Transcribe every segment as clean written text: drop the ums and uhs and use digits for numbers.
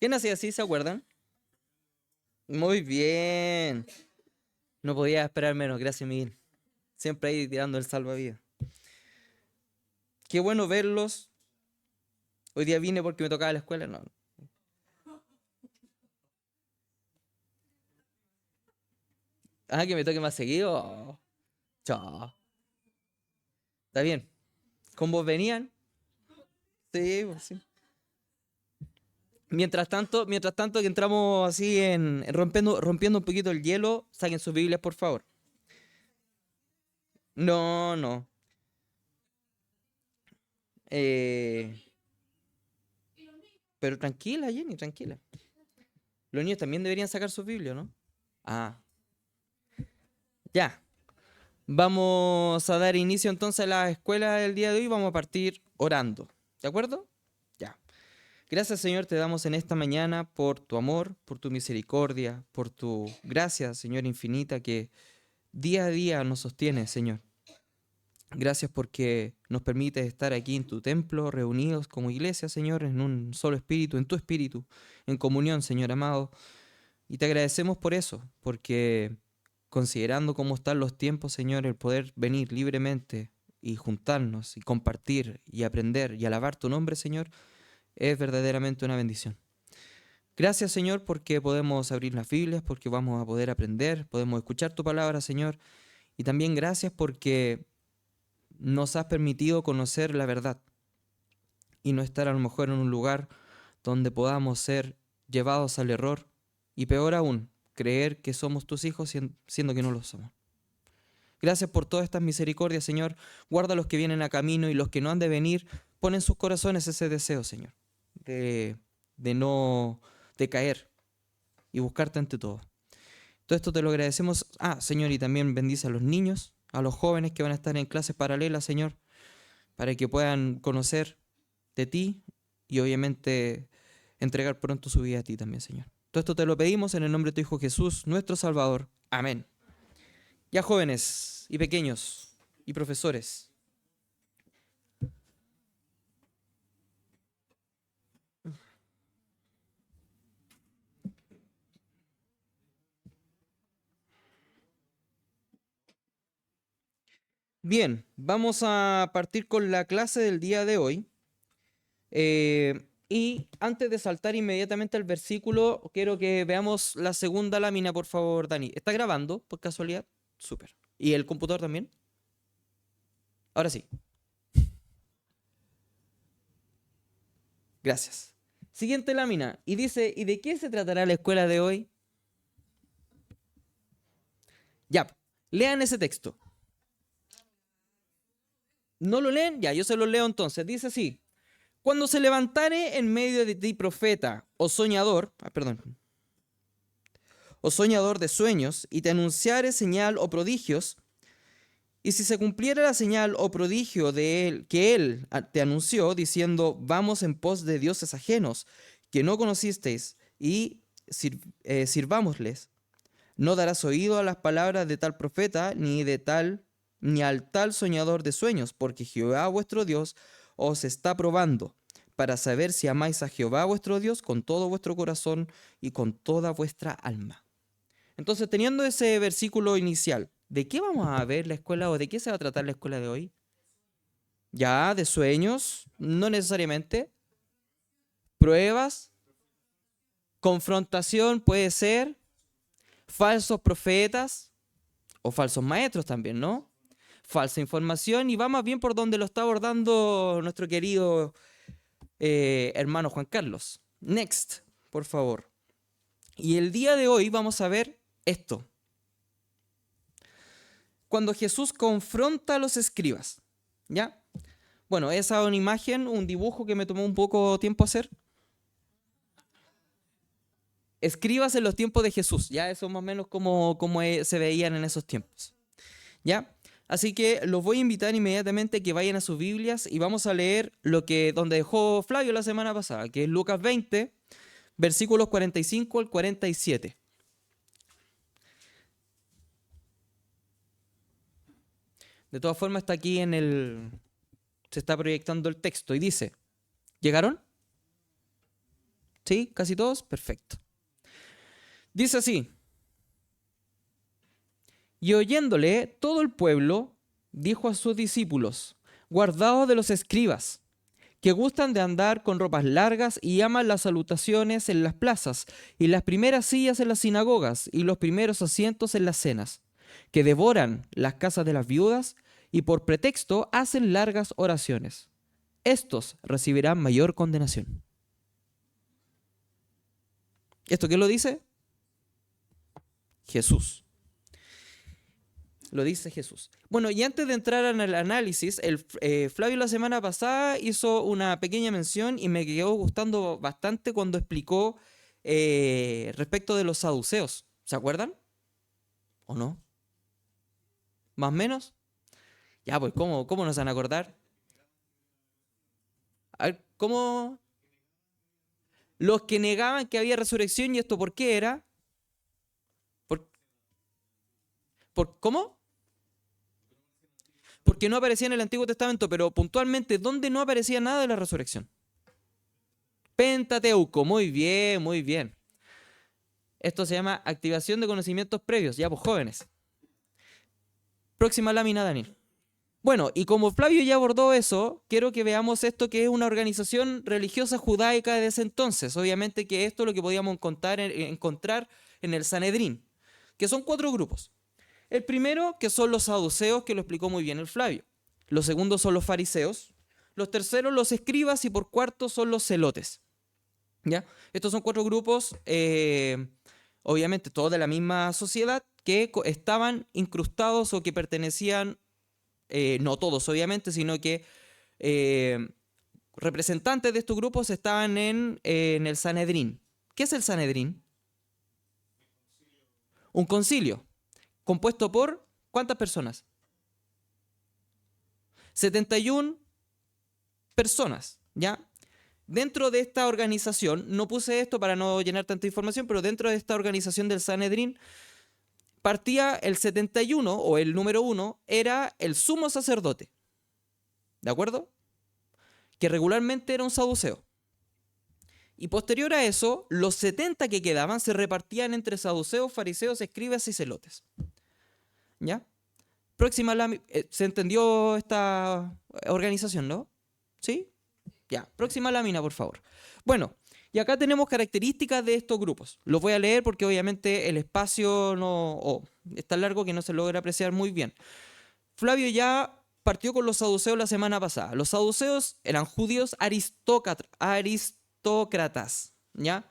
¿Quién hacía así, se acuerdan? Muy bien. No podía esperar menos, gracias Miguel. Siempre ahí tirando el salvavidas. Qué bueno verlos. Hoy día vine porque me tocaba la escuela, no. Ah, que me toque más seguido. Oh, chao. Está bien. ¿Con vos venían? Sí, pues sí. Mientras tanto que entramos así en rompiendo un poquito el hielo, saquen sus Biblias, por favor. No, no. Eh, pero tranquila, Jenny, tranquila. Los niños también deberían sacar sus Biblias, ¿no? Ah, ya. Vamos a dar inicio entonces a la escuela del día de hoy. Vamos a partir orando. ¿De acuerdo? Ya. Gracias, Señor, te damos en esta mañana por tu amor, por tu misericordia, por tu gracia, Señor, infinita, que día a día nos sostiene, Señor. Gracias porque nos permites estar aquí en tu templo, reunidos como iglesia, Señor, en un solo espíritu, en tu espíritu, en comunión, Señor amado. Y te agradecemos por eso, porque considerando cómo están los tiempos, Señor, el poder venir libremente y juntarnos y compartir y aprender y alabar tu nombre, Señor, es verdaderamente una bendición. Gracias, Señor, porque podemos abrir las Biblias, porque vamos a poder aprender, podemos escuchar tu palabra, Señor. Y también gracias porque nos has permitido conocer la verdad y no estar a lo mejor en un lugar donde podamos ser llevados al error y peor aún, creer que somos tus hijos siendo que no lo somos. Gracias por todas estas misericordias, Señor. Guarda a los que vienen a camino y los que no han de venir. Pon en sus corazones ese deseo, Señor, de, de no decaer y buscarte ante todo. Todo esto te lo agradecemos. Ah, Señor, y también bendice a los niños, a los jóvenes que van a estar en clases paralelas, Señor, para que puedan conocer de ti y obviamente entregar pronto su vida a ti también, Señor. Todo esto te lo pedimos en el nombre de tu Hijo Jesús, nuestro Salvador. Amén. Ya jóvenes y pequeños y profesores. Bien, vamos a partir con la clase del día de hoy. Y antes de saltar inmediatamente al versículo, quiero que veamos la segunda lámina, por favor, Dani. ¿Está grabando, por casualidad? Súper. ¿Y el computador también? Ahora sí. Gracias. Siguiente lámina. Y dice, ¿y de qué se tratará la escuela de hoy? Ya, lean ese texto. ¿No lo leen? Ya, yo se lo leo entonces. Dice así. Cuando se levantare en medio de ti profeta o soñador, o soñador de sueños, y te anunciare señal o prodigios, y si se cumpliera la señal o prodigio de él que él te anunció, diciendo, vamos en pos de dioses ajenos, que no conocisteis, y sirvámosles, no darás oído a las palabras de tal profeta, ni al tal soñador de sueños, porque Jehová vuestro Dios os está probando, para saber si amáis a Jehová vuestro Dios con todo vuestro corazón y con toda vuestra alma. Entonces, teniendo ese versículo inicial, ¿de qué vamos a ver la escuela o de qué se va a tratar la escuela de hoy? Ya, de sueños, no necesariamente. Pruebas, confrontación puede ser, falsos profetas o falsos maestros también, ¿no? Falsa información y va más bien por donde lo está abordando nuestro querido hermano Juan Carlos. Next, por favor. Y el día de hoy vamos a ver esto. Cuando Jesús confronta a los escribas, ¿ya? Bueno, esa es una imagen, un dibujo que me tomó un poco tiempo hacer. Escribas en los tiempos de Jesús, ya eso más o menos como se veían en esos tiempos, ¿ya? Así que los voy a invitar inmediatamente que vayan a sus Biblias y vamos a leer donde dejó Flavio la semana pasada, que es Lucas 20, versículos 45 al 47. De todas formas está aquí se está proyectando el texto y dice, ¿llegaron? ¿Sí? ¿Casi todos? Perfecto. Dice así: y oyéndole todo el pueblo, dijo a sus discípulos: guardaos de los escribas, que gustan de andar con ropas largas y aman las salutaciones en las plazas, y las primeras sillas en las sinagogas, y los primeros asientos en las cenas, que devoran las casas de las viudas, y por pretexto hacen largas oraciones. Estos recibirán mayor condenación. ¿Esto qué lo dice? Jesús. Lo dice Jesús. Bueno, y antes de entrar en el análisis, Flavio la semana pasada hizo una pequeña mención y me quedó gustando bastante cuando explicó respecto de los saduceos. ¿Se acuerdan? ¿O no? ¿Más o menos? Ya, pues, ¿cómo nos van a acordar? A ver, ¿cómo? Los que negaban que había resurrección, ¿y esto por qué era? ¿Por, ¿Cómo? Porque no aparecía en el Antiguo Testamento, pero puntualmente, ¿dónde no aparecía nada de la resurrección? Pentateuco, muy bien, muy bien. Esto se llama activación de conocimientos previos, ya pues jóvenes. Próxima lámina, Daniel. Bueno, y como Flavio ya abordó eso, quiero que veamos esto que es una organización religiosa judaica de ese entonces. Obviamente que esto es lo que podíamos encontrar en el Sanedrín, que son 4 grupos. El primero, que son los saduceos, que lo explicó muy bien el Flavio. Los segundos son los fariseos. Los terceros, los escribas, y por cuarto son los celotes. ¿Ya? Estos son 4 grupos, obviamente todos de la misma sociedad, que estaban incrustados o que pertenecían, no todos obviamente, sino que representantes de estos grupos estaban en el Sanedrín. ¿Qué es el Sanedrín? Un concilio compuesto por ¿cuántas personas? 71 personas, ¿ya? Dentro de esta organización, no puse esto para no llenar tanta información, pero dentro de esta organización del Sanedrín partía el 71, o el número 1, era el sumo sacerdote, ¿de acuerdo? Que regularmente era un saduceo. Y posterior a eso, los 70 que quedaban se repartían entre saduceos, fariseos, escribas y celotes. ¿Ya? Próxima lámina. ¿Se entendió esta organización, no? ¿Sí? Ya, próxima lámina, por favor. Bueno, y acá tenemos características de estos grupos. Los voy a leer porque obviamente el espacio es tan largo que no se logra apreciar muy bien. Flavio ya partió con los saduceos la semana pasada. Los saduceos eran judíos aristócratas, ¿ya?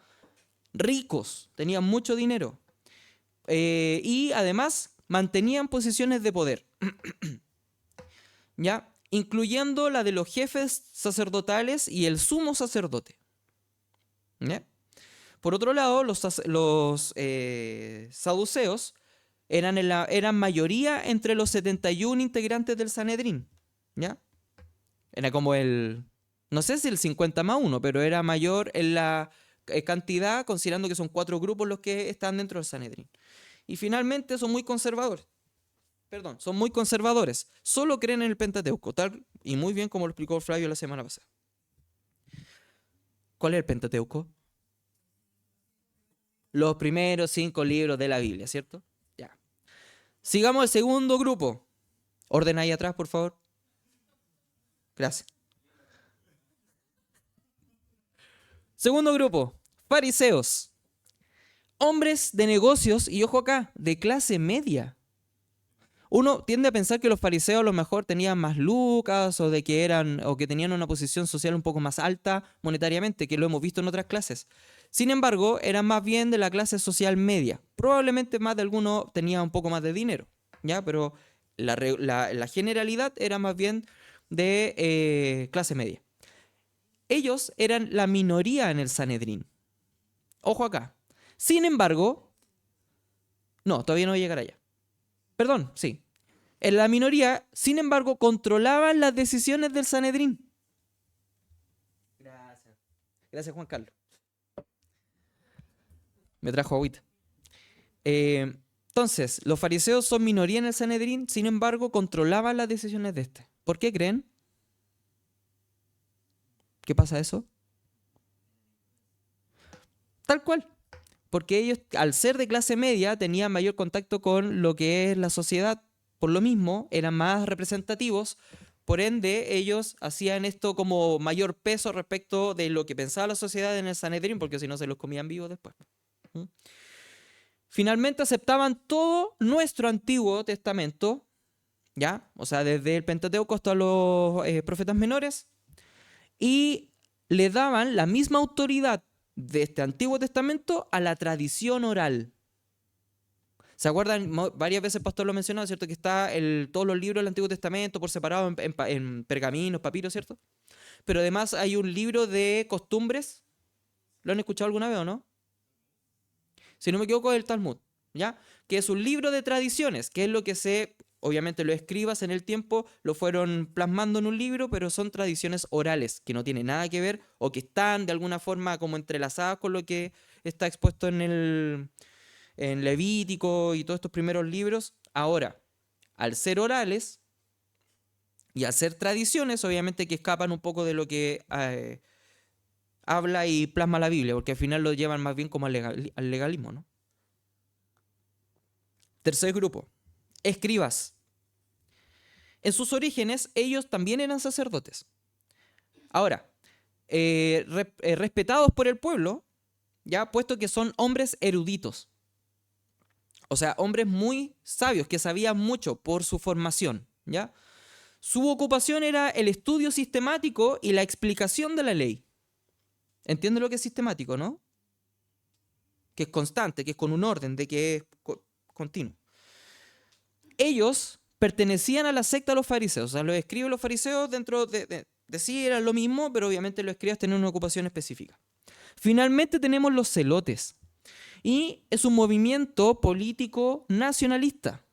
Ricos, tenían mucho dinero. Y además mantenían posiciones de poder, ¿ya? Incluyendo la de los jefes sacerdotales y el sumo sacerdote. ¿Ya? Por otro lado, los saduceos eran mayoría entre los 71 integrantes del Sanedrín. ¿Ya? Era como no sé si el 50+1, pero era mayor en la cantidad, considerando que son 4 grupos los que están dentro del Sanedrín. Y finalmente son muy conservadores. Son muy conservadores. Solo creen en el Pentateuco, tal y muy bien como lo explicó Flavio la semana pasada. ¿Cuál es el Pentateuco? Los primeros 5 libros de la Biblia, ¿cierto? Ya. Sigamos el segundo grupo. Orden ahí atrás, por favor. Gracias. Segundo grupo, fariseos. Hombres de negocios, y ojo acá, de clase media. Uno tiende a pensar que los fariseos a lo mejor tenían más lucas o que tenían una posición social un poco más alta monetariamente, que lo hemos visto en otras clases. Sin embargo, eran más bien de la clase social media. Probablemente más de alguno tenía un poco más de dinero, ¿ya? Pero la generalidad era más bien de clase media. Ellos eran la minoría en el Sanedrín. Ojo acá. Sin embargo, no, todavía no voy a llegar allá. Perdón, sí. En la minoría, sin embargo, controlaban las decisiones del Sanedrín. Gracias. Gracias, Juan Carlos. Me trajo agüita. Entonces, los fariseos son minoría en el Sanedrín, sin embargo, controlaban las decisiones de este. ¿Por qué creen? ¿Qué pasa eso? Tal cual. Porque ellos, al ser de clase media, tenían mayor contacto con lo que es la sociedad. Por lo mismo, eran más representativos. Por ende, ellos hacían esto como mayor peso respecto de lo que pensaba la sociedad en el Sanedrín, porque si no se los comían vivos después. ¿Mm? Finalmente aceptaban todo nuestro Antiguo Testamento, ¿ya? O sea, desde el Pentateuco hasta los profetas menores, y le daban la misma autoridad de este Antiguo Testamento a la tradición oral. ¿Se acuerdan? Varias veces el pastor lo mencionó, ¿cierto? Que está todos los libros del Antiguo Testamento por separado en pergaminos, papiros, ¿cierto? Pero además hay un libro de costumbres. ¿Lo han escuchado alguna vez o no? Si no me equivoco, es el Talmud, ¿ya? Que es un libro de tradiciones, que es lo que obviamente los escribas en el tiempo lo fueron plasmando en un libro, pero son tradiciones orales, que no tienen nada que ver o que están de alguna forma como entrelazadas con lo que está expuesto en Levítico y todos estos primeros libros. Ahora, al ser orales y al ser tradiciones, obviamente que escapan un poco de lo que habla y plasma la Biblia, porque al final lo llevan más bien como al legalismo, ¿no? Tercer grupo, escribas. En sus orígenes, ellos también eran sacerdotes. Ahora, respetados por el pueblo, ya puesto que son hombres eruditos. O sea, hombres muy sabios, que sabían mucho por su formación, ¿ya? Su ocupación era el estudio sistemático y la explicación de la ley. ¿Entiende lo que es sistemático, no? Que es constante, que es con un orden, de que es continuo. Ellos pertenecían a la secta de los fariseos. O sea, los escribas de los fariseos dentro de sí eran lo mismo, pero obviamente los escribas tenían una ocupación específica. Finalmente tenemos los celotes. Y es un movimiento político nacionalista.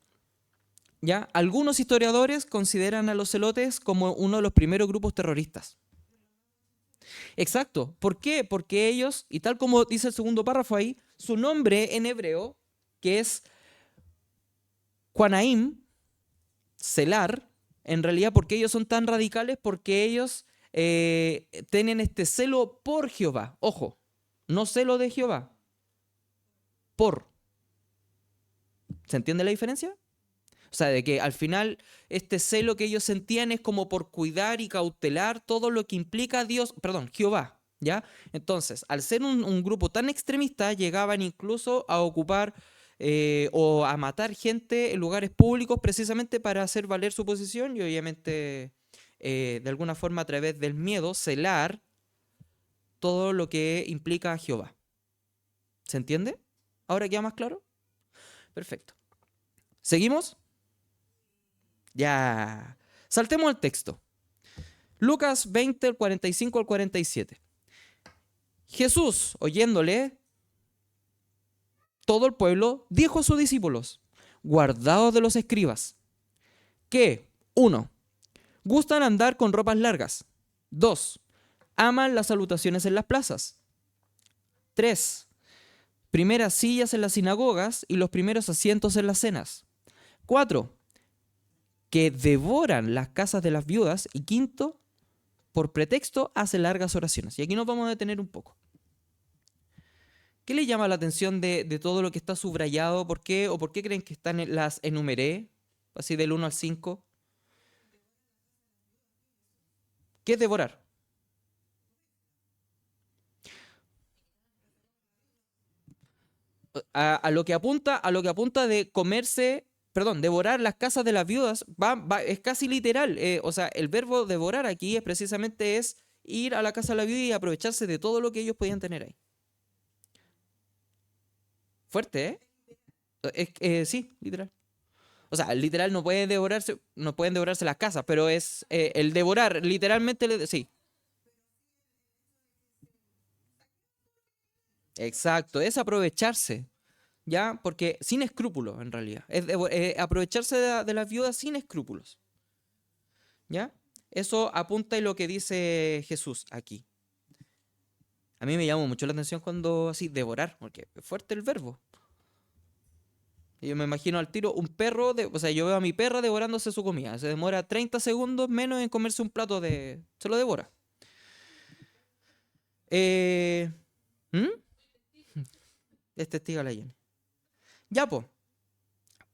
¿Ya? Algunos historiadores consideran a los celotes como uno de los primeros grupos terroristas. Exacto. ¿Por qué? Porque ellos, y tal como dice el segundo párrafo ahí, su nombre en hebreo, que es Quanaim, celar, en realidad, ¿por qué ellos son tan radicales? Porque ellos tienen este celo por Jehová. Ojo, no celo de Jehová, por. ¿Se entiende la diferencia? O sea, de que al final este celo que ellos sentían es como por cuidar y cautelar todo lo que implica Dios, perdón, Jehová, ¿ya? Entonces, al ser un grupo tan extremista, llegaban incluso a ocupar o a matar gente en lugares públicos precisamente para hacer valer su posición y obviamente de alguna forma a través del miedo celar todo lo que implica a Jehová. ¿Se entiende? ¿Ahora queda más claro? Perfecto. ¿Seguimos? Ya. Saltemos al texto. Lucas 20, el 45 al 47. Jesús, oyéndole todo el pueblo, dijo a sus discípulos: guardaos de los escribas, que, 1. Gustan andar con ropas largas. 2. Aman las salutaciones en las plazas. 3. Primeras sillas en las sinagogas y los primeros asientos en las cenas. 4. Que devoran las casas de las viudas. Y 5. Por pretexto hace largas oraciones. Y aquí nos vamos a detener un poco. ¿Qué le llama la atención de todo lo que está subrayado? ¿Por qué? ¿O por qué creen que las enumeré? Así del 1 al 5. ¿Qué es devorar? A lo que apunta de comerse, perdón, devorar las casas de las viudas, es casi literal. O sea, el verbo devorar aquí es precisamente ir a la casa de la viuda y aprovecharse de todo lo que ellos podían tener ahí. Fuerte, ¿eh? Sí, literal. O sea, literal no pueden devorarse las casas, pero es el devorar, literalmente, sí. Exacto, es aprovecharse, ¿ya? Porque sin escrúpulos, en realidad. Es aprovecharse de las viudas sin escrúpulos, ¿ya? Eso apunta en lo que dice Jesús aquí. A mí me llamó mucho la atención cuando así, devorar, porque es fuerte el verbo. Yo me imagino al tiro un perro, o sea, yo veo a mi perra devorándose su comida. Se demora 30 segundos menos en comerse un plato Se lo devora. Eh, ¿Mm? Es testigo la Jenny. Ya, pues.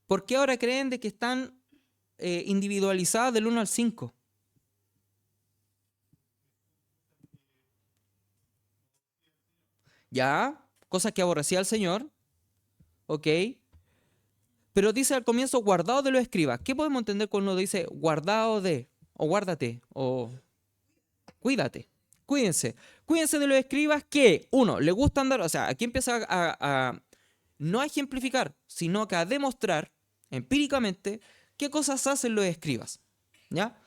¿Por qué ahora creen de que están individualizadas del 1 al 5? Ya, cosas que aborrecía al Señor, ok. Pero dice al comienzo guardado de los escribas. ¿Qué podemos entender cuando dice guardado de, o guárdate, o cuídate? Cuídense. Cuídense de los escribas que, uno, le gusta andar, o sea, aquí empieza no a ejemplificar, sino que a demostrar empíricamente qué cosas hacen los escribas. ¿Ya?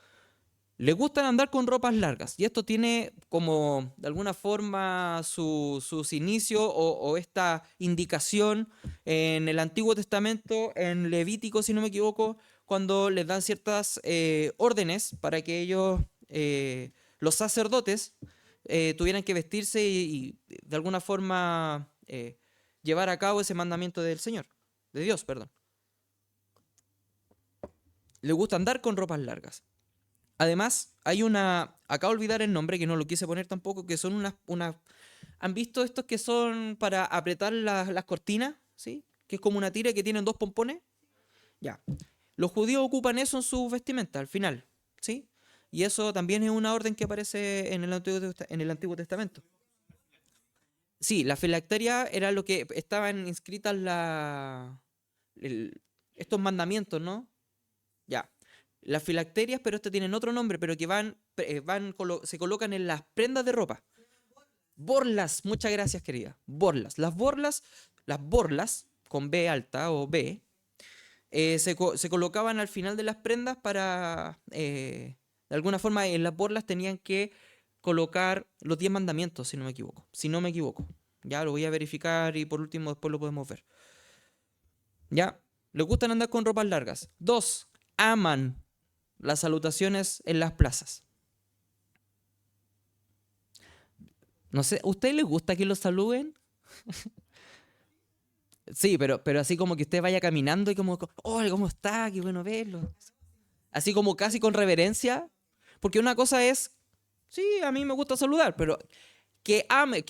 Les gustan andar con ropas largas. Y esto tiene como de alguna forma sus inicios o esta indicación en el Antiguo Testamento, en Levítico, si no me equivoco, cuando les dan ciertas órdenes para que ellos, los sacerdotes, tuvieran que vestirse y de alguna forma llevar a cabo ese mandamiento del Señor, de Dios, perdón. Les gusta andar con ropas largas. Además, hay acabo de olvidar el nombre, que no lo quise poner tampoco, que son unas. ¿Han visto estos que son para apretar las cortinas? ¿Sí? Que es como una tira que tienen dos pompones. Ya. Los judíos ocupan eso en sus vestimentas, al final. ¿Sí? Y eso también es una orden que aparece en el Antiguo Testamento. Sí, la filacteria era lo que estaban inscritas estos mandamientos, ¿no? Ya. Las filacterias, pero estas tienen otro nombre, pero que se colocan en las prendas de ropa. Borlas, muchas gracias, querida. Borlas. Las borlas, con B alta o B, se colocaban al final de las prendas para, de alguna forma, en las borlas tenían que colocar los 10 mandamientos, si no me equivoco. Si no me equivoco. Ya lo voy a verificar y por último después lo podemos ver. Ya, les gustan andar con ropas largas. 2, aman las salutaciones en las plazas. No sé, ¿a usted les gusta que los saluden? Sí, pero así como que usted vaya caminando y como, oh, ¿cómo está? Qué bueno verlo. Así como casi con reverencia. Porque una cosa es, sí, a mí me gusta saludar, pero que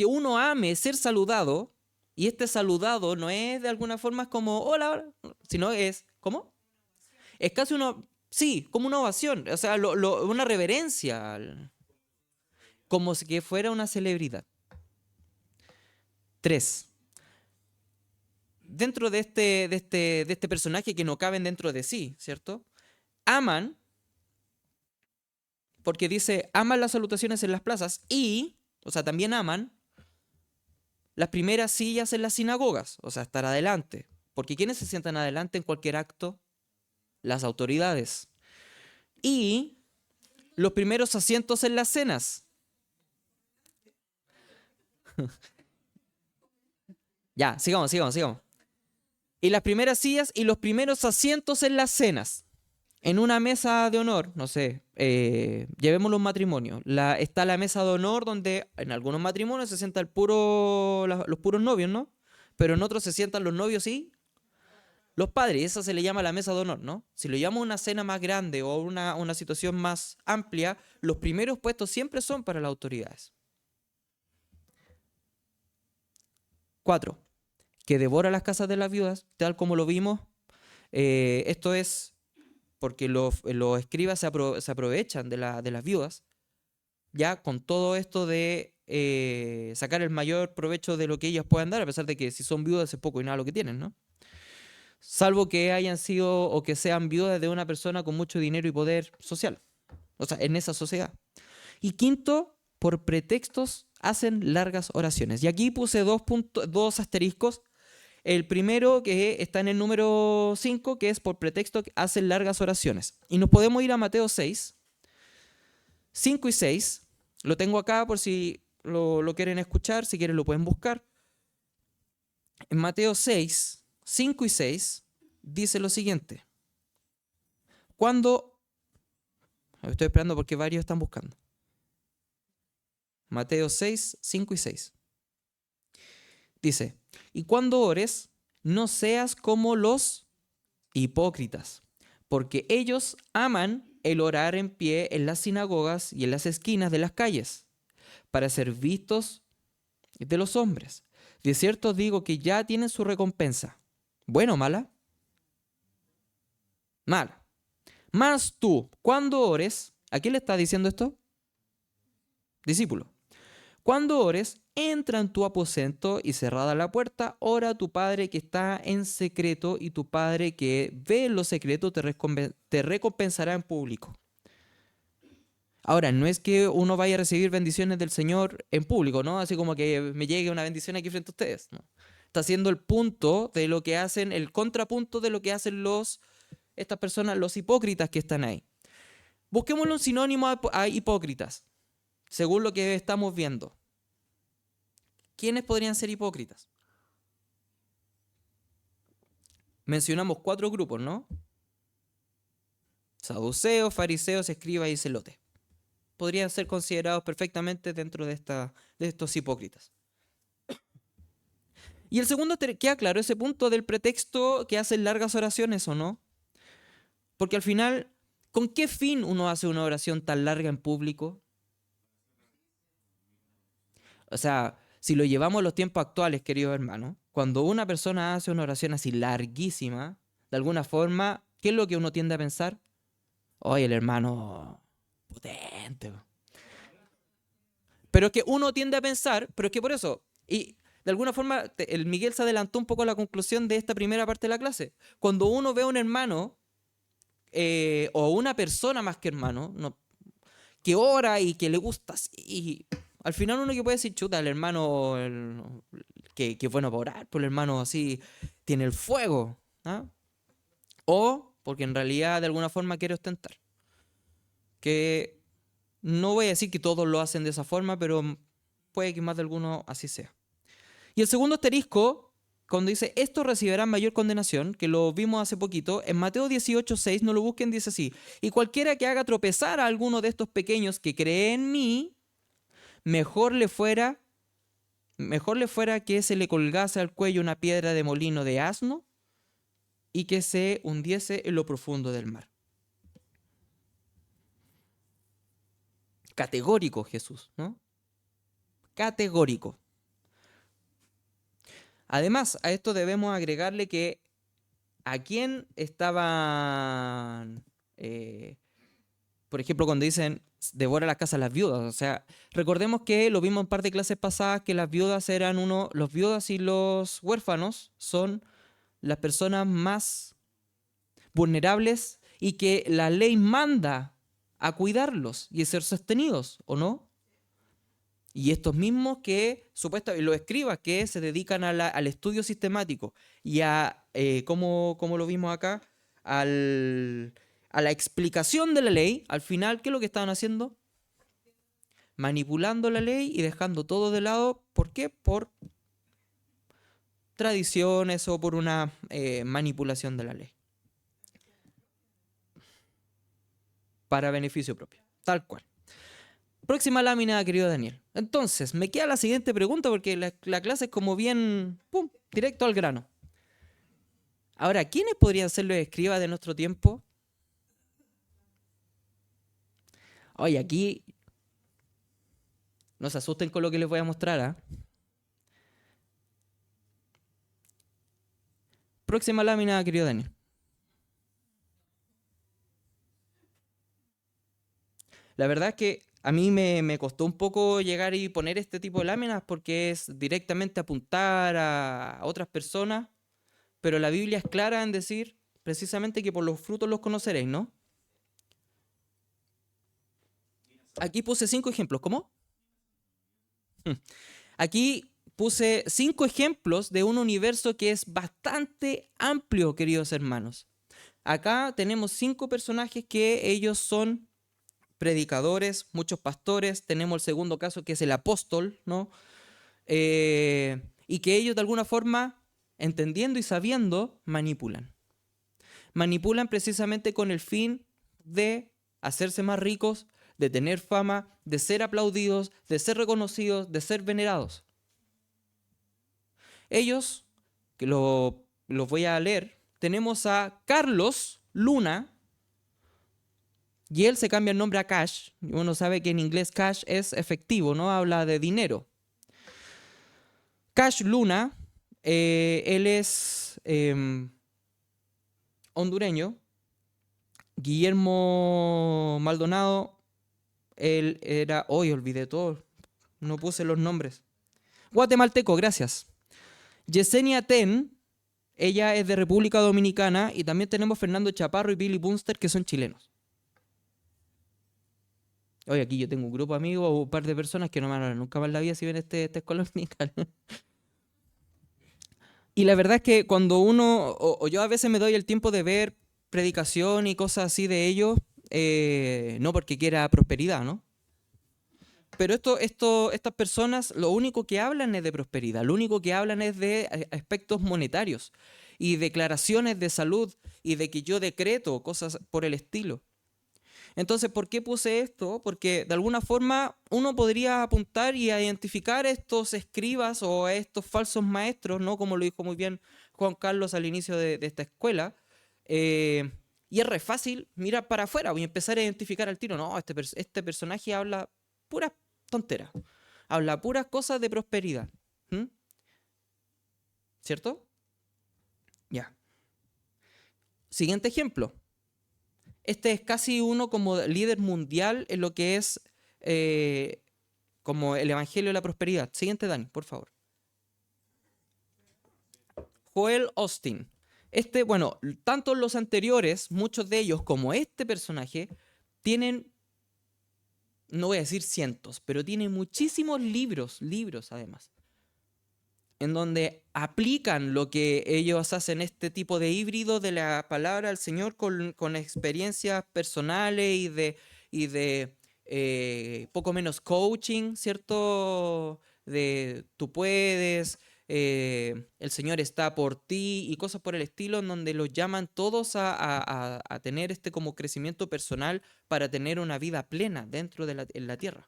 uno ame ser saludado, y este saludado no es de alguna forma como, hola, hola, sino es, ¿cómo? Es casi sí, como una ovación, o sea, una reverencia, como si que fuera una celebridad. 3. Dentro de este personaje que no caben dentro de sí, ¿cierto? Aman, porque dice, aman las salutaciones en las plazas y, o sea, también aman las primeras sillas en las sinagogas, o sea, estar adelante. Porque ¿quiénes se sientan adelante en cualquier acto? Las autoridades. Y los primeros asientos en las cenas. Ya, sigamos. Y las primeras sillas y los primeros asientos en las cenas. En una mesa de honor, no sé, llevémoslo a un matrimonio. Está la mesa de honor donde en algunos matrimonios se sientan los puros novios, ¿no? Pero en otros se sientan los novios y los padres. Y esa se le llama la mesa de honor, ¿no? Si lo llamo una cena más grande o una situación más amplia, los primeros puestos siempre son para las autoridades. 4. Que devora las casas de las viudas, tal como lo vimos. Esto es porque los escribas se aprovechan de las viudas, ya con todo esto de sacar el mayor provecho de lo que ellas puedan dar, a pesar de que si son viudas es poco y nada lo que tienen, ¿no? Salvo que hayan sido o que sean viudas de una persona con mucho dinero y poder social, o sea, en esa sociedad. Y 5, por pretextos hacen largas oraciones. Y aquí puse dos asteriscos. El primero que está en el número 5, que es por pretexto que hacen largas oraciones. Y nos podemos ir a Mateo 6, 5 y 6. Lo tengo acá por si lo quieren escuchar, si quieren lo pueden buscar. En Mateo 6, 5 y 6 dice lo siguiente. Estoy esperando porque varios están buscando. Mateo 6, 5 y 6. Dice, y cuando ores, no seas como los hipócritas, porque ellos aman el orar en pie en las sinagogas y en las esquinas de las calles, para ser vistos de los hombres. De cierto os digo que ya tienen su recompensa. ¿Buena o mala? Mala. Mas tú, cuando ores, ¿a quién le está diciendo esto? Discípulo. Cuando ores, entra en tu aposento y cerrada la puerta, ora a tu Padre que está en secreto y tu Padre que ve en lo secreto te recompensará en público. Ahora, no es que uno vaya a recibir bendiciones del Señor en público, ¿no? Así como que me llegue una bendición aquí frente a ustedes, ¿no? Está haciendo el punto de lo que hacen, el contrapunto de lo que hacen estas personas, los hipócritas que están ahí. Busquémosle un sinónimo a hipócritas, según lo que estamos viendo. ¿Quiénes podrían ser hipócritas? Mencionamos 4 grupos, ¿no? Saduceos, fariseos, escribas y celotes. Podrían ser considerados perfectamente dentro de estos hipócritas. Y el segundo, queda claro ese punto del pretexto que hacen largas oraciones, ¿o no? Porque al final, ¿con qué fin uno hace una oración tan larga en público? O sea, si lo llevamos a los tiempos actuales, queridos hermanos, cuando una persona hace una oración así larguísima, de alguna forma, ¿qué es lo que uno tiende a pensar? Oye, el hermano potente. Pero es que uno tiende a pensar, pero es que por eso, y de alguna forma el Miguel se adelantó un poco a la conclusión de esta primera parte de la clase. Cuando uno ve a un hermano, o una persona más que hermano, no, que ora y que le gusta así, y al final uno que puede decir, chuta, el hermano que es bueno para orar, pues el hermano así tiene el fuego, ¿ah? O porque en realidad de alguna forma quiere ostentar. Que no voy a decir que todos lo hacen de esa forma, pero puede que más de alguno así sea. Y el segundo asterisco, cuando dice, estos recibirán mayor condenación, que lo vimos hace poquito, en Mateo 18:6, no lo busquen, dice así, y cualquiera que haga tropezar a alguno de estos pequeños que cree en mí, mejor le fuera que se le colgase al cuello una piedra de molino de asno y que se hundiese en lo profundo del mar. Categórico Jesús, ¿no? Categórico. Además, a esto debemos agregarle que a quién estaban, por ejemplo, cuando dicen devora las casas las viudas. O sea, recordemos que lo vimos en par de clases pasadas, que las viudas eran los viudas y los huérfanos son las personas más vulnerables y que la ley manda a cuidarlos y a ser sostenidos, ¿o no? Y estos mismos que, supuestamente, los escribas que se dedican al estudio sistemático y a, como lo vimos acá, a la explicación de la ley, al final, ¿qué es lo que estaban haciendo? Manipulando la ley y dejando todo de lado. ¿Por qué? Por tradiciones o por una manipulación de la ley. Para beneficio propio. Tal cual. Próxima lámina, querido Daniel. Entonces, me queda la siguiente pregunta porque la clase es como bien, pum, directo al grano. Ahora, ¿quiénes podrían ser los escribas de nuestro tiempo? Oye, aquí no se asusten con lo que les voy a mostrar, ¿ah? Próxima lámina, querido Daniel. La verdad es que a mí me costó un poco llegar y poner este tipo de láminas porque es directamente apuntar a otras personas, pero la Biblia es clara en decir precisamente que por los frutos los conoceréis, ¿no? Aquí puse 5 ejemplos. ¿Cómo? Aquí puse 5 ejemplos de un universo que es bastante amplio, queridos hermanos. Acá tenemos 5 personajes que ellos son predicadores, muchos pastores. Tenemos el segundo caso que es el apóstol, ¿no? Y que ellos de alguna forma, entendiendo y sabiendo, manipulan. Manipulan precisamente con el fin de hacerse más ricos, de tener fama, de ser aplaudidos, de ser reconocidos, de ser venerados. Ellos, que los voy a leer, tenemos a Carlos Luna, y él se cambia el nombre a Cash. Uno sabe que en inglés cash es efectivo, ¿no? Habla de dinero. Cash Luna, él es hondureño. Guillermo Maldonado, él era... Hoy olvidé todo, no puse los nombres. Guatemalteco, gracias. Yesenia Ten, ella es de República Dominicana. Y también tenemos Fernando Chaparro y Billy Bunster, que son chilenos. Oye, aquí yo tengo un grupo de amigos o un par de personas que no me hablan nunca más en la vida si ven esta escuela dominical. Y la verdad es que cuando uno, o yo a veces me doy el tiempo de ver predicación y cosas así de ellos, no porque quiera prosperidad, ¿no? Pero estas personas lo único que hablan es de prosperidad, lo único que hablan es de aspectos monetarios y declaraciones de salud y de que yo decreto cosas por el estilo. Entonces, ¿por qué puse esto? Porque de alguna forma uno podría apuntar y identificar a estos escribas o a estos falsos maestros, ¿no? Como lo dijo muy bien Juan Carlos al inicio de esta escuela. Y es re fácil mirar para afuera y empezar a identificar al tiro. No, este personaje habla puras tonteras. Habla puras cosas de prosperidad. ¿Mm? ¿Cierto? Ya. Siguiente ejemplo. Este es casi uno como líder mundial en lo que es como el Evangelio de la Prosperidad. Siguiente, Dani, por favor. Joel Austin. Bueno, tanto los anteriores, muchos de ellos, como este personaje, tienen, no voy a decir cientos, pero tienen muchísimos libros además, en donde aplican lo que ellos hacen, este tipo de híbrido de la palabra del Señor con experiencias personales y de poco menos coaching, ¿cierto? De tú puedes, el Señor está por ti y cosas por el estilo, en donde los llaman todos a tener este como crecimiento personal para tener una vida plena dentro de en la tierra.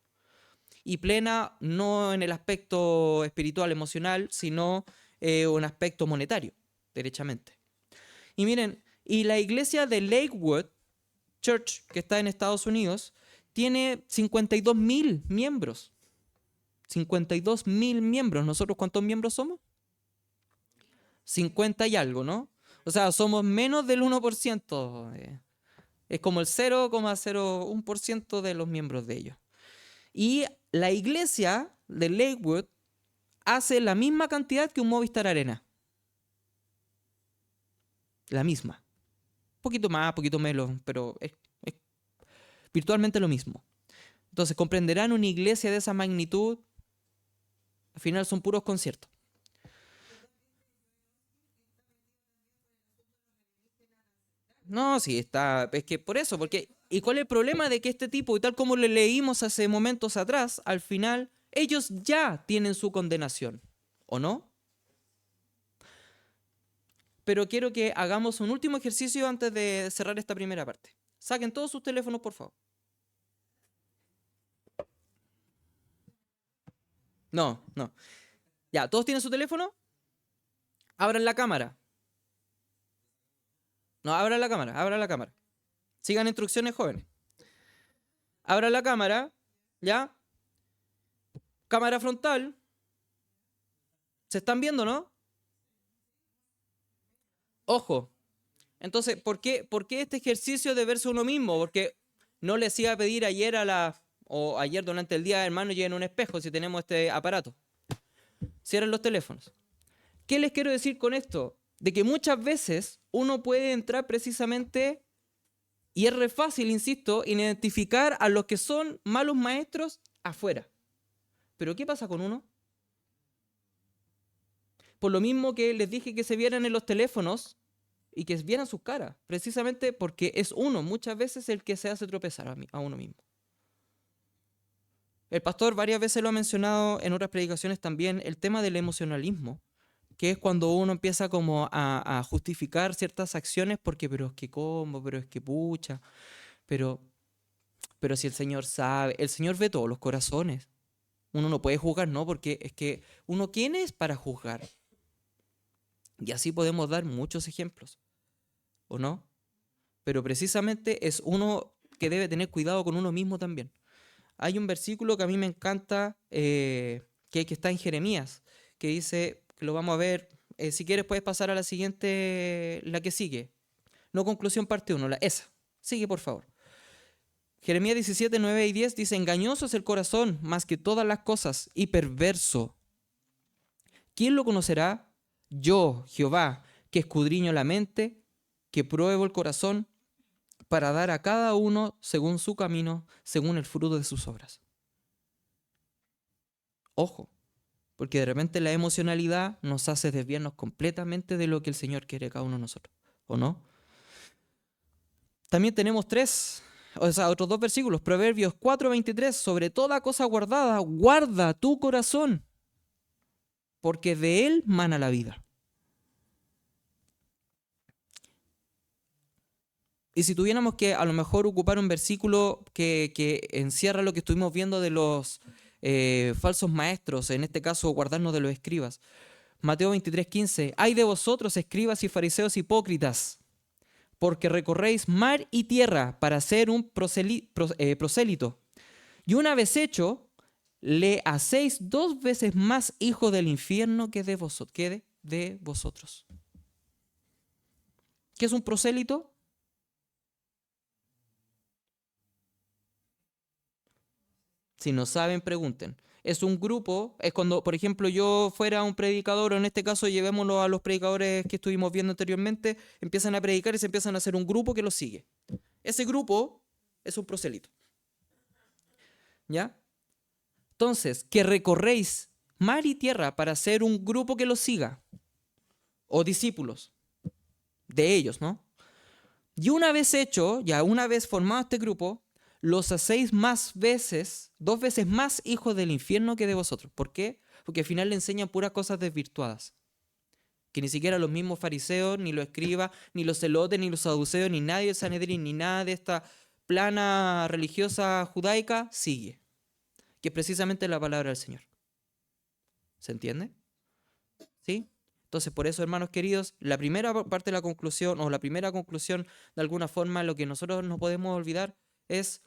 Y plena no en el aspecto espiritual, emocional, sino un aspecto monetario, derechamente. Y miren, y la iglesia de Lakewood Church, que está en Estados Unidos, tiene 52.000 miembros. 52.000 miembros. ¿Nosotros cuántos miembros somos? 50 y algo, ¿no? O sea, somos menos del 1%. Es como el 0,01% de los miembros de ellos. Y la iglesia de Lakewood hace la misma cantidad que un Movistar Arena. La misma. Un poquito más, un poquito menos, pero es virtualmente lo mismo. Entonces, comprenderán una iglesia de esa magnitud. Al final son puros conciertos. No, sí, está. Es que por eso, porque. ¿Y cuál es el problema de que este tipo, y tal como le leímos hace momentos atrás, al final, ellos ya tienen su condenación? ¿O no? Pero quiero que hagamos un último ejercicio antes de cerrar esta primera parte. Saquen todos sus teléfonos, por favor. No, no. Ya, ¿todos tienen su teléfono? Abran la cámara. No, abran la cámara, abran la cámara. Sigan instrucciones, jóvenes. Abran la cámara, ¿ya? Cámara frontal. ¿Se están viendo, no? Ojo. Entonces, ¿por qué este ejercicio de verse uno mismo? Porque no les iba a pedir ayer o ayer durante el día, hermano, lleven un espejo si tenemos este aparato. Cierren los teléfonos. ¿Qué les quiero decir con esto? De que muchas veces uno puede entrar precisamente, y es re fácil, insisto, en identificar a los que son malos maestros afuera. Pero ¿qué pasa con uno? Por lo mismo que les dije que se vieran en los teléfonos y que vieran sus caras, precisamente porque es uno muchas veces el que se hace tropezar a uno mismo. El pastor varias veces lo ha mencionado en otras predicaciones también, el tema del emocionalismo, que es cuando uno empieza como a justificar ciertas acciones porque, pero es que cómo, pero es que pucha, pero, pero si el Señor sabe, el Señor ve todos los corazones. Uno no puede juzgar, ¿no? Porque es que uno, ¿quién es para juzgar? Y así podemos dar muchos ejemplos, ¿o no? Pero precisamente es uno que debe tener cuidado con uno mismo también. Hay un versículo que a mí me encanta, que está en Jeremías, que dice, que lo vamos a ver, si quieres puedes pasar a la siguiente, la que sigue. No conclusión parte 1, esa. Sigue, por favor. Jeremías 17, 9 y 10 dice, engañoso es el corazón más que todas las cosas y perverso. ¿Quién lo conocerá? Yo, Jehová, que escudriño la mente, que pruebo el corazón, para dar a cada uno según su camino, según el fruto de sus obras. Ojo, porque de repente la emocionalidad nos hace desviarnos completamente de lo que el Señor quiere de cada uno de nosotros, ¿o no? También tenemos otros 2 versículos. Proverbios 4:23, sobre toda cosa guardada, guarda tu corazón, porque de él mana la vida. Y si tuviéramos que a lo mejor ocupar un versículo que encierra lo que estuvimos viendo de los falsos maestros, en este caso guardarnos de los escribas. Mateo 23:15, ay de vosotros, escribas y fariseos hipócritas, porque recorréis mar y tierra para ser un prosélito. Y una vez hecho, le hacéis 2 veces más hijo del infierno que de vosotros. ¿Qué es un prosélito? Si no saben, pregunten. Es un grupo, es cuando, por ejemplo, yo fuera un predicador, o en este caso llevémoslo a los predicadores que estuvimos viendo anteriormente, empiezan a predicar y se empiezan a hacer un grupo que los sigue. Ese grupo es un prosélito. ¿Ya? Entonces, que recorréis mar y tierra para ser un grupo que los siga, o discípulos de ellos, ¿no? Y una vez hecho, ya una vez formado este grupo, los hacéis 2 veces más hijos del infierno que de vosotros. ¿Por qué? Porque al final le enseñan puras cosas desvirtuadas. Que ni siquiera los mismos fariseos, ni los escribas, ni los celotes, ni los saduceos, ni nadie del Sanedrín, ni nada de esta plana religiosa judaica sigue. Que es precisamente la palabra del Señor. ¿Se entiende? ¿Sí? Entonces, por eso, hermanos queridos, la primera parte de la conclusión, o la primera conclusión, de alguna forma, lo que nosotros no podemos olvidar es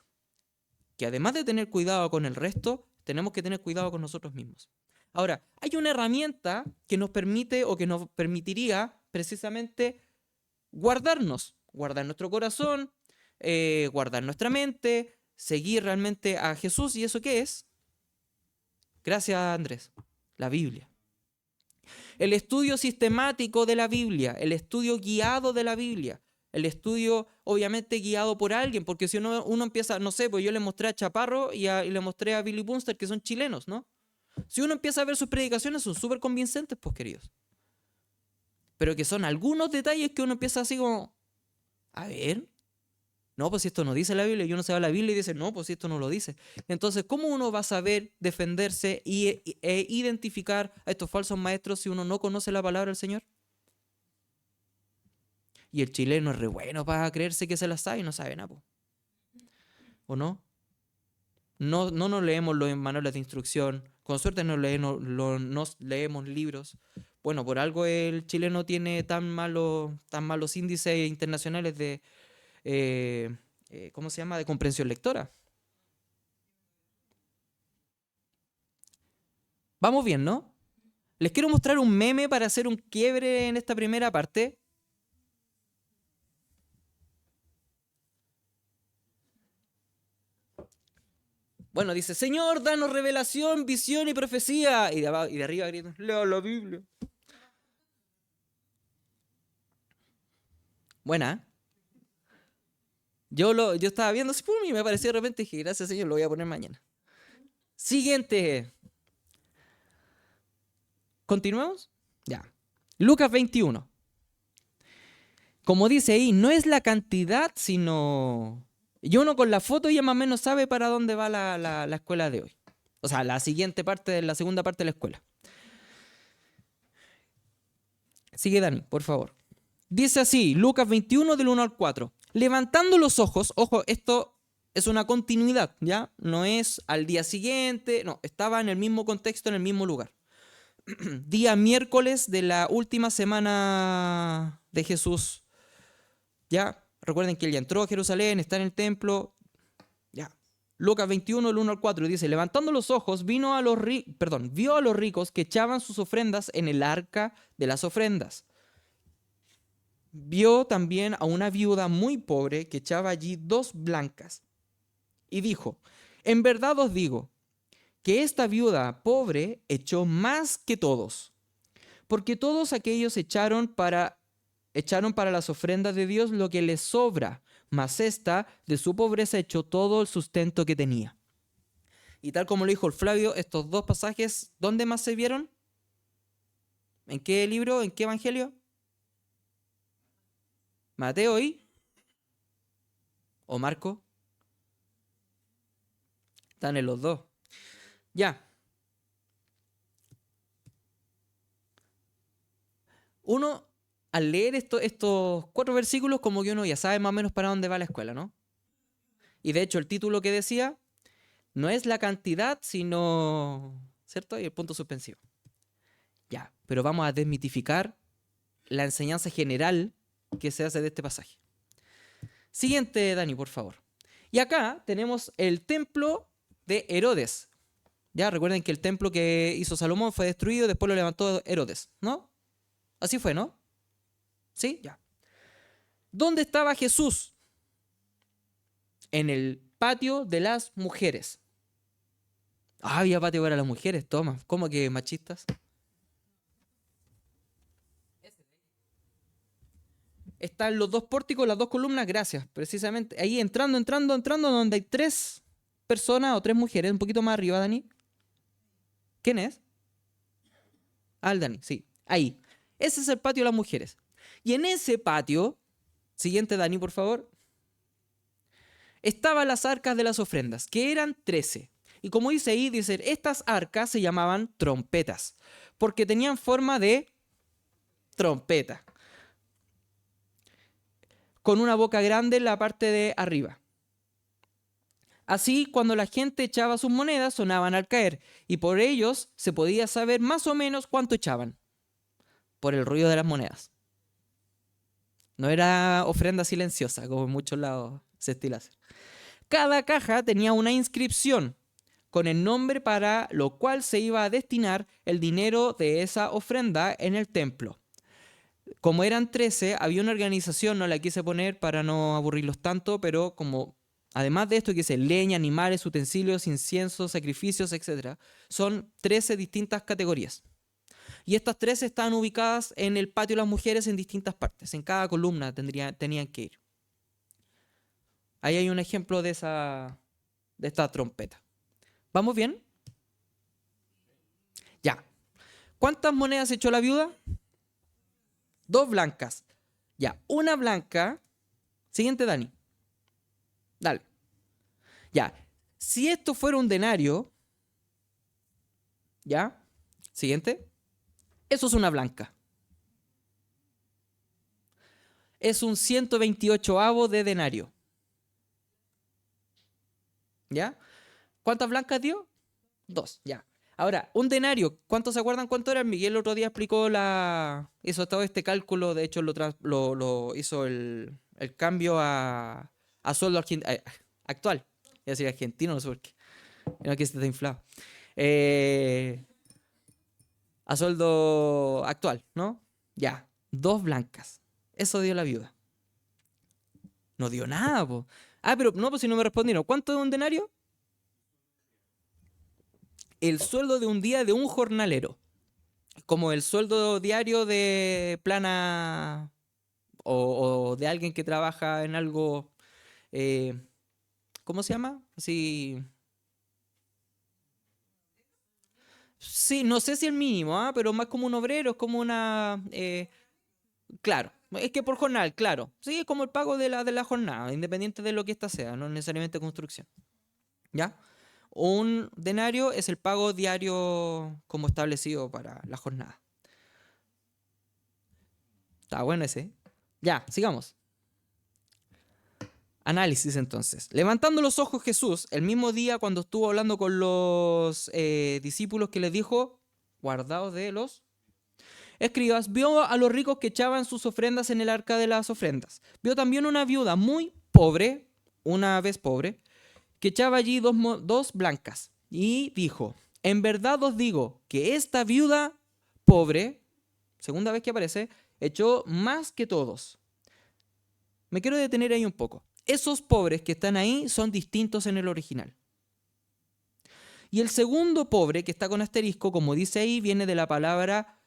que además de tener cuidado con el resto, tenemos que tener cuidado con nosotros mismos. Ahora, hay una herramienta que nos permite o que nos permitiría precisamente guardar nuestro corazón, guardar nuestra mente, seguir realmente a Jesús. ¿Y eso qué es? Gracias, Andrés. La Biblia. El estudio sistemático de la Biblia, el estudio guiado de la Biblia. El estudio, obviamente, guiado por alguien, porque si uno empieza, no sé, pues yo le mostré a Chaparro y le mostré a Billy Bunster, que son chilenos, ¿no? Si uno empieza a ver sus predicaciones, son súper convincentes, pues, queridos. Pero que son algunos detalles que uno empieza así como, a ver, no, pues si esto no dice la Biblia, y uno se va a la Biblia y dice, no, pues si esto no lo dice. Entonces, ¿cómo uno va a saber defenderse e identificar a estos falsos maestros si uno no conoce la palabra del Señor? Y el chileno es re bueno para creerse que se la sabe y no sabe nada, po. ¿O no? No nos leemos los manuales de instrucción, con suerte no leemos libros. Bueno, por algo el chileno tiene tan malos índices internacionales de, ¿cómo se llama?, de comprensión lectora. Vamos bien, ¿no? Les quiero mostrar un meme para hacer un quiebre en esta primera parte. Bueno, dice, Señor, danos revelación, visión y profecía. Y de arriba gritan, lea la Biblia. Buena. Yo estaba viendo así, pum, y me apareció de repente y dije, gracias, Señor, lo voy a poner mañana. Siguiente. ¿Continuamos? Ya. Lucas 21. Como dice ahí, no es la cantidad, sino... Y uno con la foto ya más o menos sabe para dónde va la escuela de hoy. O sea, la segunda parte de la escuela. Sigue, Dani, por favor. Dice así, Lucas 21 del 1 al 4. Levantando los ojos, ojo, esto es una continuidad, ¿ya? No es al día siguiente, no, estaba en el mismo contexto, en el mismo lugar. Día miércoles de la última semana de Jesús. ¿Ya? Recuerden que él ya entró a Jerusalén, está en el templo. Ya. Lucas 21, el 1 al 4, dice, levantando los ojos, vio a los ricos que echaban sus ofrendas en el arca de las ofrendas. Vio también a una viuda muy pobre que echaba allí 2 blancas. Y dijo, en verdad os digo, que esta viuda pobre echó más que todos, porque todos aquellos echaron para las ofrendas de Dios lo que les sobra, mas esta de su pobreza echó todo el sustento que tenía. Y tal como lo dijo el Flavio, estos 2 pasajes, ¿dónde más se vieron? ¿En qué libro? ¿En qué evangelio? ¿Mateo o Marco? Están en los 2. Ya. Uno, al leer estos 4 versículos, como que uno ya sabe más o menos para dónde va la escuela, ¿no? Y de hecho, el título que decía no es la cantidad, sino, ¿cierto? Y el punto suspensivo. Ya, pero vamos a desmitificar la enseñanza general que se hace de este pasaje. Siguiente, Dani, por favor. Y acá tenemos el templo de Herodes. Ya, recuerden que el templo que hizo Salomón fue destruido, después lo levantó Herodes, ¿no? Así fue, ¿no? ¿Sí? Ya. ¿Dónde estaba Jesús? En el patio de las mujeres. Ah, había patio para las mujeres, toma. ¿Cómo que machistas? Están los 2 pórticos, las 2 columnas, gracias. Precisamente ahí entrando, donde hay 3 personas o 3 mujeres, un poquito más arriba, Dani. ¿Quién es? Ah, el Dani, sí. Ahí. Ese es el patio de las mujeres. Y en ese patio, siguiente, Dani, por favor, estaban las arcas de las ofrendas, que eran 13. Y como dice ahí, dicen, estas arcas se llamaban trompetas, porque tenían forma de trompeta, con una boca grande en la parte de arriba. Así, cuando la gente echaba sus monedas, sonaban al caer, y por ellos se podía saber más o menos cuánto echaban, por el ruido de las monedas. No era ofrenda silenciosa, como en muchos lados se estila hacer. Cada caja tenía una inscripción con el nombre para lo cual se iba a destinar el dinero de esa ofrenda en el templo. Como eran 13, había una organización, no la quise poner para no aburrirlos tanto, pero como además de esto que dice leña, animales, utensilios, incienso, sacrificios, etc., son 13 distintas categorías. Y estas 13 estaban ubicadas en el patio de las mujeres en distintas partes. En cada columna tenían que ir. Ahí hay un ejemplo de esta trompeta. ¿Vamos bien? Ya. ¿Cuántas monedas echó la viuda? 2 blancas. Ya, una blanca. Siguiente, Dani. Dale. Ya. Si esto fuera un denario, ¿ya? Siguiente. Eso es una blanca. Es un 128avo de denario. ¿Ya? ¿Cuántas blancas dio? 2, ya. Ahora, un denario, ¿cuántos se acuerdan cuánto era? Miguel el otro día explicó hizo todo este cálculo, de hecho lo hizo el cambio a sueldo actual. Iba a decir argentino, no sé por qué. No, que está inflado. A sueldo actual, ¿no? Ya, 2 blancas. Eso dio la viuda. No dio nada, po. Ah, pero no, pues si no me respondieron. ¿Cuánto es un denario? El sueldo de un día de un jornalero. Como el sueldo diario de plana o de alguien que trabaja en algo. ¿Cómo se llama? Así. Sí, no sé si el mínimo, pero más como un obrero, es como una. Claro, es que por jornal, claro. Sí, es como el pago de la jornada, independiente de lo que ésta sea, no necesariamente construcción. ¿Ya? Un denario es el pago diario como establecido para la jornada. Está bueno ese. Ya, sigamos. Análisis entonces. Levantando los ojos Jesús, el mismo día cuando estuvo hablando con los discípulos que les dijo, guardaos de los escribas, vio a los ricos que echaban sus ofrendas en el arca de las ofrendas. Vio también una viuda muy pobre, una vez pobre, que echaba allí dos blancas. Y dijo, en verdad os digo que esta viuda pobre, segunda vez que aparece, echó más que todos. Me quiero detener ahí un poco. Esos pobres que están ahí son distintos en el original. Y el segundo pobre, que está con asterisco, como dice ahí, viene de la palabra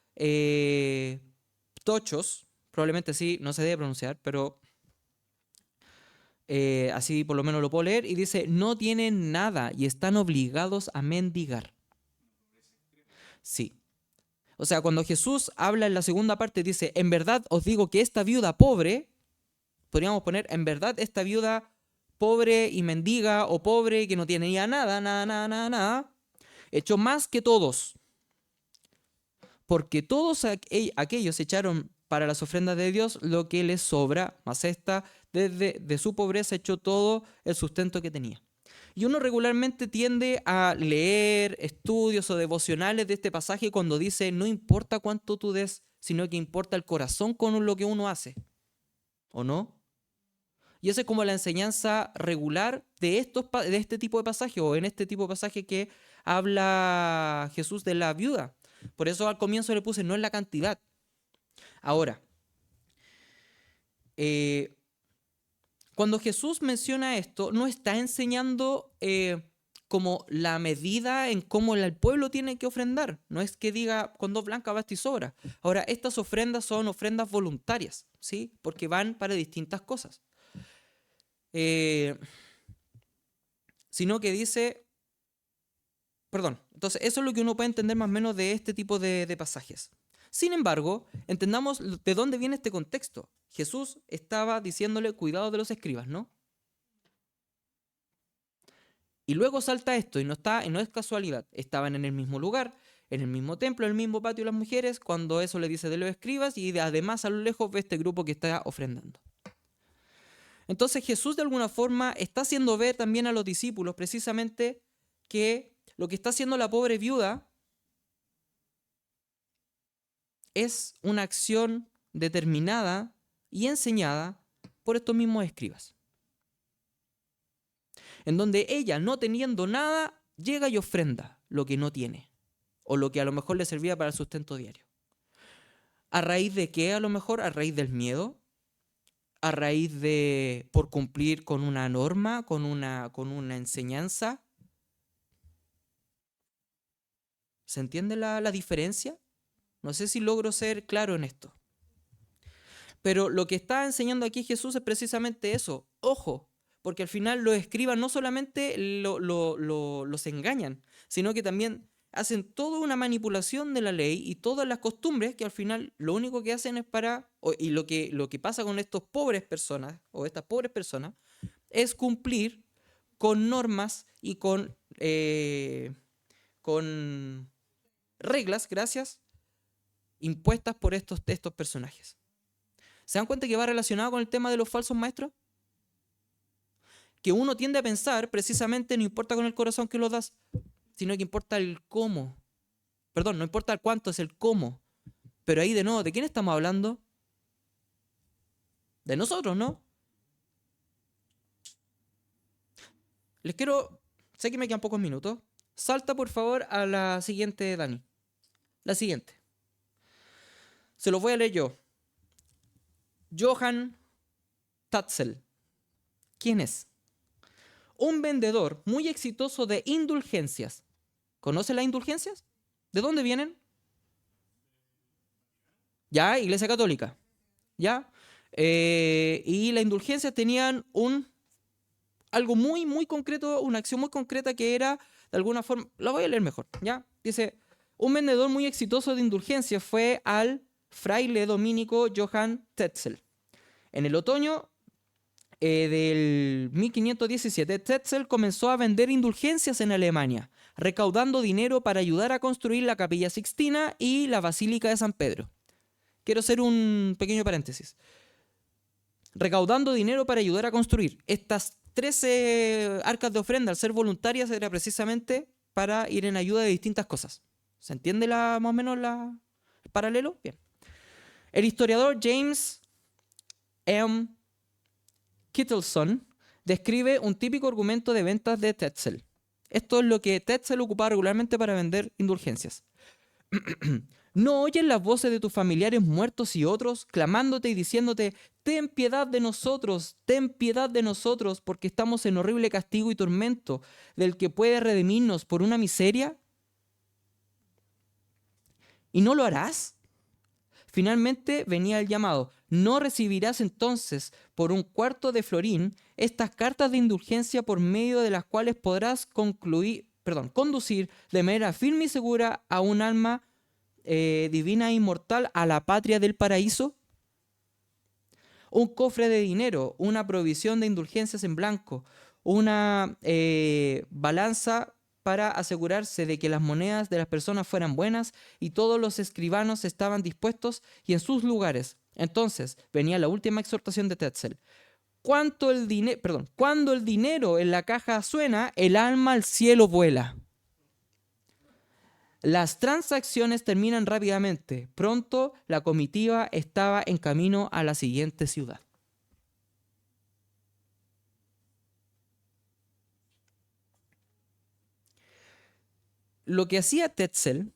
tochos. Probablemente sí, no se debe pronunciar, pero así por lo menos lo puedo leer. Y dice, no tienen nada y están obligados a mendigar. Sí. O sea, cuando Jesús habla en la segunda parte, dice, en verdad os digo que esta viuda pobre, podríamos poner, en verdad esta viuda pobre y mendiga o pobre que no tiene ya nada, echó más que todos. Porque todos aquellos echaron para las ofrendas de Dios lo que les sobra, más esta, de su pobreza, echó todo el sustento que tenía. Y uno regularmente tiende a leer estudios o devocionales de este pasaje cuando dice, no importa cuánto tú des, sino que importa el corazón con lo que uno hace. ¿O no? Y esa es como la enseñanza regular de este tipo de pasajes, o en este tipo de pasaje que habla Jesús de la viuda. Por eso al comienzo le puse, no es la cantidad. Ahora, cuando Jesús menciona esto, no está enseñando como la medida en cómo el pueblo tiene que ofrendar. No es que diga, con 2 blancas basta y sobra. Ahora, estas ofrendas son ofrendas voluntarias, ¿sí? Porque van para distintas cosas. Sino que dice, perdón, entonces eso es lo que uno puede entender más o menos de este tipo de pasajes. Sin embargo, entendamos de dónde viene este contexto. Jesús estaba diciéndole cuidado de los escribas, ¿no? Y luego salta esto y no es casualidad. Estaban en el mismo lugar, en el mismo templo, en el mismo patio las mujeres, cuando eso le dice de los escribas y además a lo lejos ve este grupo que está ofrendando. Entonces Jesús de alguna forma está haciendo ver también a los discípulos precisamente que lo que está haciendo la pobre viuda es una acción determinada y enseñada por estos mismos escribas. En donde ella, no teniendo nada, llega y ofrenda lo que no tiene, o lo que a lo mejor le servía para el sustento diario. ¿A raíz de qué a lo mejor? ¿A raíz del miedo? ¿A raíz de por cumplir con una norma, con una enseñanza? ¿Se entiende la diferencia? No sé si logro ser claro en esto. Pero lo que está enseñando aquí Jesús es precisamente eso. Ojo, porque al final los escribas no solamente los engañan, sino que también hacen toda una manipulación de la ley y todas las costumbres que al final lo único que hacen es y lo que pasa con estas pobres personas es cumplir con normas y con reglas, gracias, impuestas por estos personajes. ¿Se dan cuenta que va relacionado con el tema de los falsos maestros? Que uno tiende a pensar, precisamente, no importa con el corazón que lo das, sino que importa el cómo. Perdón, no importa el cuánto, es el cómo. Pero ahí de nuevo, ¿de quién estamos hablando? De nosotros, ¿no? Sé que me quedan pocos minutos. Salta por favor a la siguiente, Dani. La siguiente. Se los voy a leer yo. Johann Tatzel. ¿Quién es? Un vendedor muy exitoso de indulgencias. ¿Conoce las indulgencias? ¿De dónde vienen? Ya, Iglesia Católica. Ya. Y las indulgencias tenían algo muy, muy concreto, una acción muy concreta que era, de alguna forma, la voy a leer mejor, ¿ya? Dice, un vendedor muy exitoso de indulgencias fue al fraile dominico Johann Tetzel. En el otoño del 1517, Tetzel comenzó a vender indulgencias en Alemania, recaudando dinero para ayudar a construir la Capilla Sixtina y la Basílica de San Pedro. Quiero hacer un pequeño paréntesis. Recaudando dinero para ayudar a construir. Estas 13 arcas de ofrenda, al ser voluntarias, era precisamente para ir en ayuda de distintas cosas. ¿Se entiende más o menos el paralelo? Bien. El historiador James M. Kittleson describe un típico argumento de ventas de Tetzel. Esto es lo que Tetzel ocupaba regularmente para vender indulgencias. ¿No oyen las voces de tus familiares muertos y otros clamándote y diciéndote: ten piedad de nosotros, porque estamos en horrible castigo y tormento, del que puede redimirnos por una miseria? ¿Y no lo harás? Finalmente venía el llamado: no recibirás entonces por un cuarto de florín estas cartas de indulgencia por medio de las cuales podrás conducir de manera firme y segura a un alma divina e inmortal a la patria del paraíso. Un cofre de dinero, una provisión de indulgencias en blanco, una balanza para asegurarse de que las monedas de las personas fueran buenas, y todos los escribanos estaban dispuestos y en sus lugares. Entonces venía la última exhortación de Tetzel: cuando el dinero en la caja suena, el alma al cielo vuela. Las transacciones terminan rápidamente. Pronto la comitiva estaba en camino a la siguiente ciudad. Lo que hacía Tetzel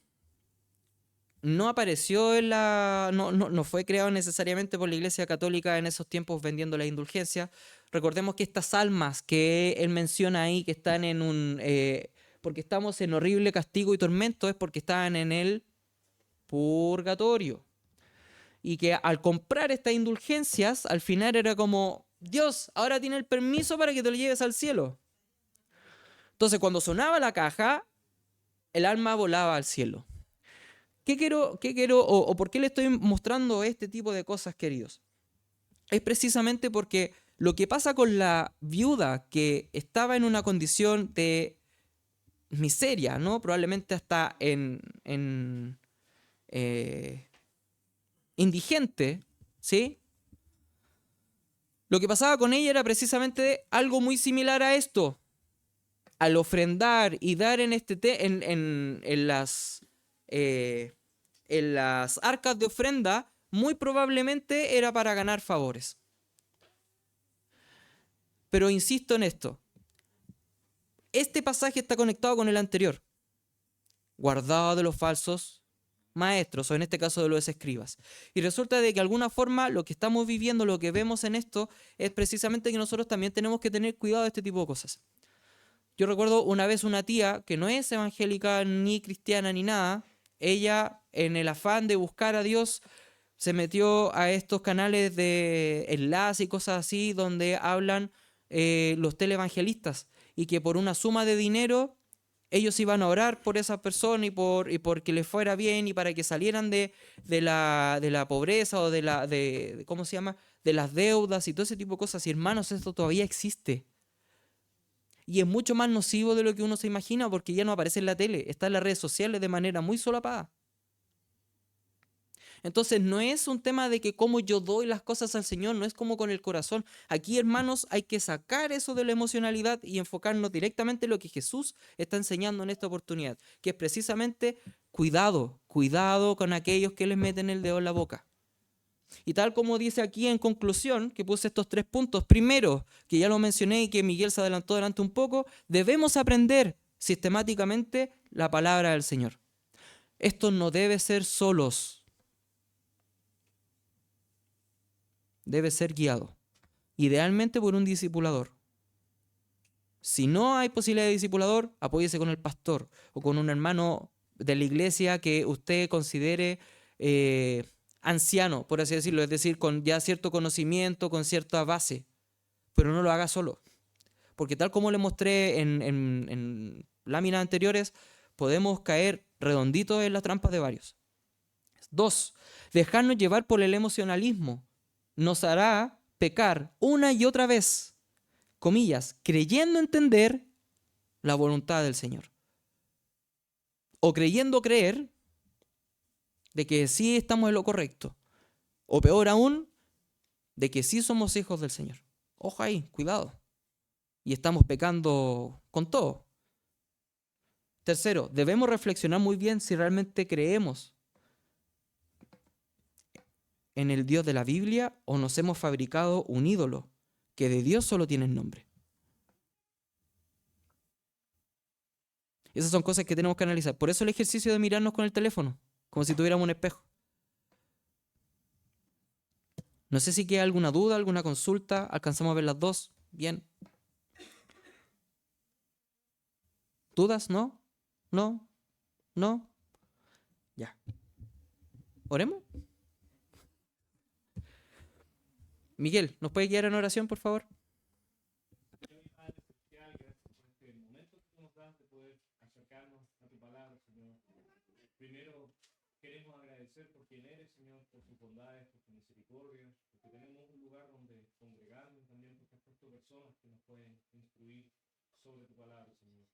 no apareció en no fue creado necesariamente por la Iglesia Católica en esos tiempos vendiendo la indulgencia. Recordemos que estas almas que él menciona ahí, que están porque estamos en horrible castigo y tormento, es porque estaban en el purgatorio. Y que al comprar estas indulgencias, al final era como: Dios, ahora tiene el permiso para que te lo lleves al cielo. Entonces, cuando sonaba la caja, el alma volaba al cielo. ¿Qué quiero o por qué le estoy mostrando este tipo de cosas, queridos? Es precisamente porque lo que pasa con la viuda que estaba en una condición de miseria, ¿no? Probablemente hasta indigente, ¿sí? Lo que pasaba con ella era precisamente algo muy similar a esto. Al ofrendar y dar en las arcas de ofrenda, muy probablemente era para ganar favores. Pero insisto en esto: este pasaje está conectado con el anterior. Guardado de los falsos maestros, o en este caso de los escribas. Y resulta de que de alguna forma lo que estamos viviendo, lo que vemos en esto, es precisamente que nosotros también tenemos que tener cuidado de este tipo de cosas. Yo recuerdo una vez una tía que no es evangélica ni cristiana ni nada. Ella, en el afán de buscar a Dios, se metió a estos canales de enlace y cosas así donde hablan los televangelistas, y que por una suma de dinero ellos iban a orar por esa persona y por que les fuera bien y para que salieran de la pobreza o ¿cómo se llama? De las deudas y todo ese tipo de cosas. Y hermanos, esto todavía existe. Y es mucho más nocivo de lo que uno se imagina, porque ya no aparece en la tele, está en las redes sociales de manera muy solapada. Entonces no es un tema de que cómo yo doy las cosas al Señor, no es como con el corazón. Aquí, hermanos, hay que sacar eso de la emocionalidad y enfocarnos directamente en lo que Jesús está enseñando en esta oportunidad, que es precisamente cuidado con aquellos que les meten el dedo en la boca. Y tal como dice aquí en conclusión, que puse estos 3 puntos. Primero, que ya lo mencioné y que Miguel se adelantó delante un poco, debemos aprender sistemáticamente la palabra del Señor. Esto no debe ser solos. Debe ser guiado, idealmente por un discipulador. Si no hay posibilidad de discipulador, apóyese con el pastor o con un hermano de la iglesia que usted considere anciano, por así decirlo, es decir, con ya cierto conocimiento, con cierta base, pero no lo haga solo. Porque tal como le mostré en láminas anteriores, podemos caer redonditos en las trampas de varios. 2. Dejarnos llevar por el emocionalismo nos hará pecar una y otra vez, comillas, creyendo entender la voluntad del Señor. O creyendo creer de que sí estamos en lo correcto. O peor aún, de que sí somos hijos del Señor. Ojo ahí, cuidado. Y estamos pecando con todo. Tercero, debemos reflexionar muy bien si realmente creemos en el Dios de la Biblia o nos hemos fabricado un ídolo que de Dios solo tiene el nombre. Esas son cosas que tenemos que analizar. Por eso el ejercicio de mirarnos con el teléfono, como si tuviéramos un espejo. No sé si queda alguna duda, alguna consulta. Alcanzamos a ver las dos. Bien. ¿Dudas? ¿No? ¿No? ¿No? Ya. ¿Oremos? Miguel, ¿nos puede guiar en oración, por favor? Primero, queremos agradecer por quien eres, Señor, por tus bondades, por tu misericordia, porque tenemos un lugar donde congregarnos también, porque has puesto personas que nos pueden instruir sobre tu palabra, Señor.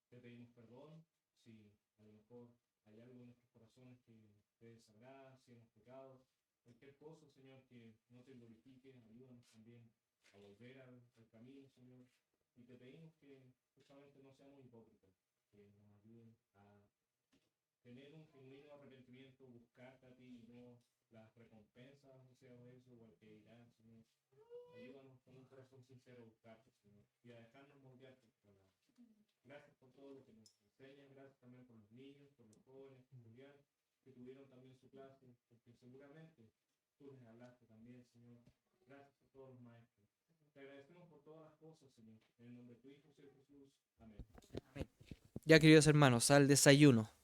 Te pedimos perdón si a lo mejor hay algo en nuestros corazones que te desagrada, si hemos pecado, cualquier cosa, Señor, que no te glorifique, ayúdanos también a volver al camino, Señor. Y te pedimos que justamente no seamos hipócritas, que nos ayuden a tener un genuino arrepentimiento, buscarte a ti y no las recompensas asociadas a eso o al que dirán, Señor. Ayúdanos con un corazón sincero a buscarte, Señor, y a dejarnos moldear por tu palabra. Gracias por todo lo que nos enseñas, gracias también por los niños, por los jóvenes que estudiaron, que tuvieron también su clase, porque seguramente tú les hablaste también, Señor. Gracias por todos los maestros. Te agradecemos por todas las cosas, Señor. En el nombre de tu Hijo, Señor Jesús. Amén. Ya, queridos hermanos, al desayuno.